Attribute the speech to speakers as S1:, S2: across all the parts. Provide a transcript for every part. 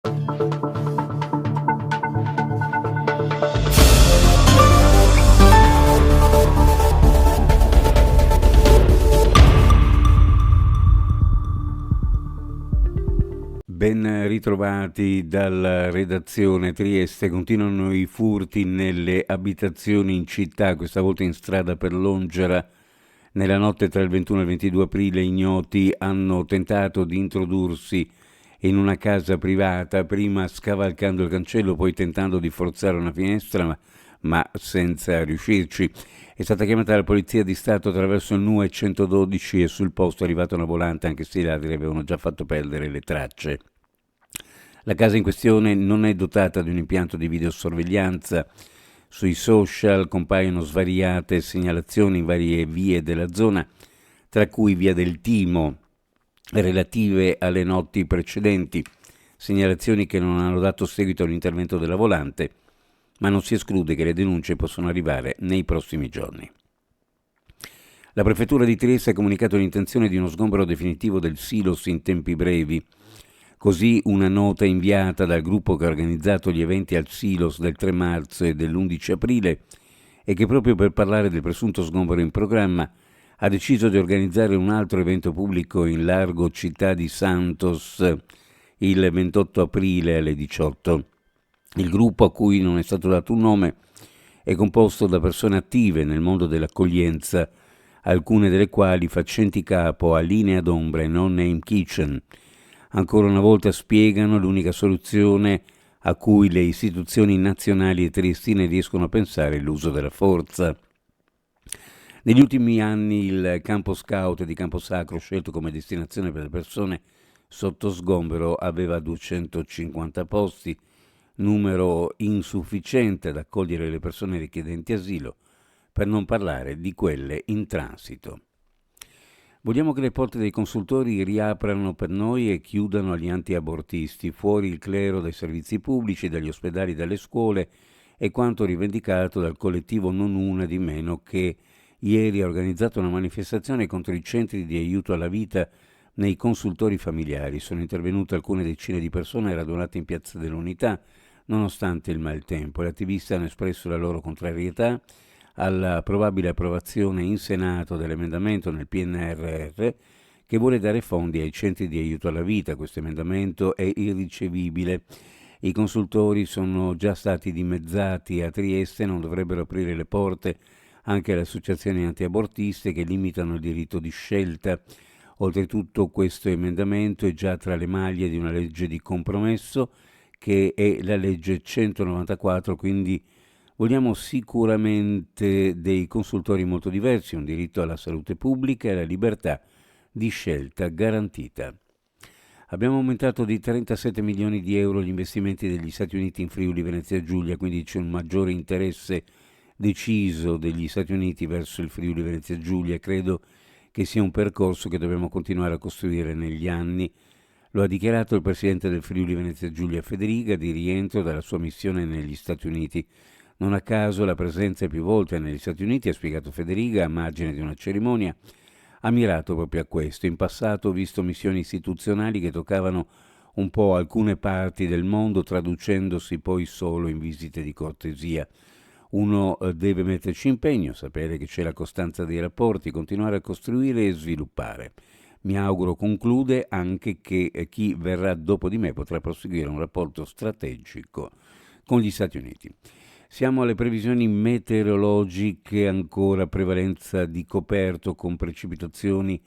S1: Ben ritrovati dalla redazione. Trieste. Continuano i furti nelle abitazioni in città, questa volta in strada per Longera. Nella notte tra il 21 e il 22 aprile ignoti hanno tentato di introdursi in una casa privata, prima scavalcando il cancello, poi tentando di forzare una finestra, ma senza riuscirci. È stata chiamata la Polizia di Stato attraverso il NUE 112 e sul posto è arrivata una volante, anche se i ladri avevano già fatto perdere le tracce. La casa in questione non è dotata di un impianto di videosorveglianza. Sui social compaiono svariate segnalazioni in varie vie della zona, tra cui via del Timo, relative alle notti precedenti, segnalazioni che non hanno dato seguito all'intervento della volante, ma non si esclude che le denunce possano arrivare nei prossimi giorni. La prefettura di Trieste ha comunicato l'intenzione di uno sgombero definitivo del silos in tempi brevi. Così una nota inviata dal gruppo che ha organizzato gli eventi al Silos del 3 marzo e dell'11 aprile e che proprio per parlare del presunto sgombero in programma ha deciso di organizzare un altro evento pubblico in largo Città di Santos il 28 aprile alle 18. Il gruppo, a cui non è stato dato un nome, è composto da persone attive nel mondo dell'accoglienza, alcune delle quali facenti capo a Linea d'Ombra e Non Name Kitchen. Ancora una volta spiegano l'unica soluzione a cui le istituzioni nazionali e triestine riescono a pensare è l'uso della forza. Negli ultimi anni il campo scout di Camposacro, scelto come destinazione per le persone sotto sgombero, aveva 250 posti, numero insufficiente ad accogliere le persone richiedenti asilo, per non parlare di quelle in transito. Vogliamo che le porte dei consultori riaprano per noi e chiudano agli antiabortisti, fuori il clero dai servizi pubblici, dagli ospedali, dalle scuole, è quanto rivendicato dal collettivo Non Una di Meno, che ieri ha organizzato una manifestazione contro i centri di aiuto alla vita nei consultori familiari. Sono intervenute alcune decine di persone radunate in Piazza dell'Unità, nonostante il maltempo. Gli attivisti hanno espresso la loro contrarietà alla probabile approvazione in Senato dell'emendamento nel PNRR che vuole dare fondi ai centri di aiuto alla vita. Questo emendamento è irricevibile. I consultori sono già stati dimezzati a Trieste, non dovrebbero aprire le porte anche alle associazioni antiabortiste che limitano il diritto di scelta. Oltretutto questo emendamento è già tra le maglie di una legge di compromesso che è la legge 194, quindi vogliamo sicuramente dei consultori molto diversi, un diritto alla salute pubblica e alla libertà di scelta garantita. Abbiamo aumentato di 37 milioni di euro gli investimenti degli Stati Uniti in Friuli Venezia Giulia, quindi c'è un maggiore interesse deciso degli Stati Uniti verso il Friuli Venezia Giulia. Credo che sia un percorso che dobbiamo continuare a costruire negli anni. Lo ha dichiarato il presidente del Friuli Venezia Giulia Federica di rientro dalla sua missione negli Stati Uniti. Non a caso la presenza più volte negli Stati Uniti, ha spiegato Federica, a margine di una cerimonia, ha mirato proprio a questo. In passato ho visto missioni istituzionali che toccavano un po' alcune parti del mondo, traducendosi poi solo in visite di cortesia. Uno deve metterci impegno, sapere che c'è la costanza dei rapporti, continuare a costruire e sviluppare. Mi auguro, conclude, anche che chi verrà dopo di me potrà proseguire un rapporto strategico con gli Stati Uniti. Siamo alle previsioni meteorologiche, ancora prevalenza di coperto con precipitazioni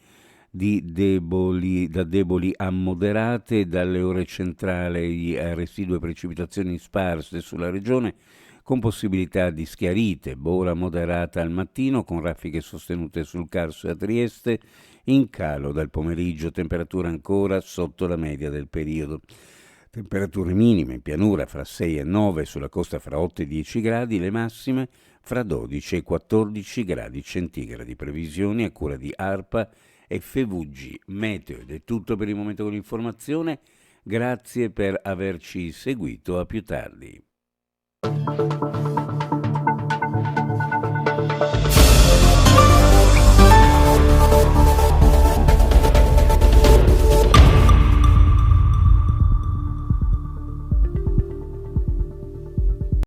S1: da deboli a moderate, dalle ore centrali residue precipitazioni sparse sulla regione, con possibilità di schiarite, bora moderata al mattino, con raffiche sostenute sul Carso e a Trieste, in calo dal pomeriggio, temperatura ancora sotto la media del periodo. Temperature minime in pianura fra 6 e 9, sulla costa fra 8 e 10 gradi, le massime fra 12 e 14 gradi centigradi. Previsioni a cura di ARPA e FVG Meteo. Ed è tutto per il momento con l'informazione. Grazie per averci seguito, a più tardi.